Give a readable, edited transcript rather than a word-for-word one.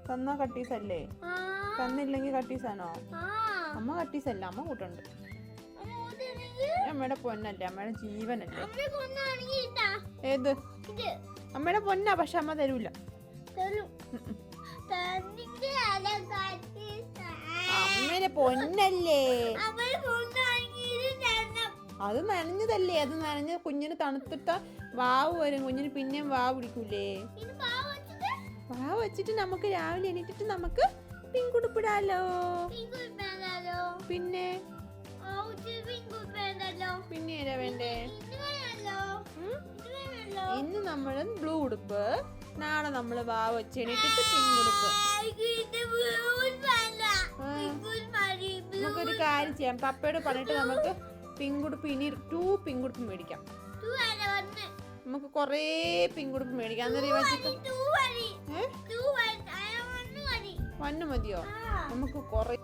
തന്നാ കട്ടീസല്ലേ? തന്നില്ലെങ്കിൽ കട്ടീസാണോ? അമ്മ കട്ടീസല്ല, അമ്മ കൂട്ടുണ്ട്. അമ്മയുടെ പൊന്നല്ലേ, അമ്മയുടെ ജീവനല്ലേ. ഏത് അമ്മയുടെ പൊന്നാ, പക്ഷെ അമ്മ തരൂല. അമ്മയുടെ പൊന്നല്ലേ, അത് നനഞ്ഞതല്ലേ. അത് നനഞ്ഞ കുഞ്ഞിന് തണുത്തിട്ട വാവ് വരും. കുഞ്ഞിന് പിന്നെയും വാവ് പിടിക്കൂലേ? വാവ് വെച്ചിട്ട് നമുക്ക് രാവിലെ എണീറ്റിട്ട് നമുക്ക് പിങ്കുടുപ്പിടാലോ. പിന്നെ പിന്നെ ഏതാ വേണ്ടേ? ഇന്ന് നമ്മള് ബ്ലൂ ഉടുപ്പ്, നാളെ നമ്മള് വാവ് വെച്ച് എണീറ്റിട്ട് പിങ്കുടുപ്പ്. നമുക്കൊരു കാര്യം ചെയ്യാം, പപ്പയോട് പറഞ്ഞിട്ട് നമുക്ക് പിങ്കുടുപ്പ് ഇനി 2 പിങ്കുടുപ്പ് മേടിക്കാം. നമുക്ക് കൊറേ പിങ്കുടുപ്പ് മേടിക്കാം. അന്നേരം 1 മതിയോ? നമുക്ക് കൊറേ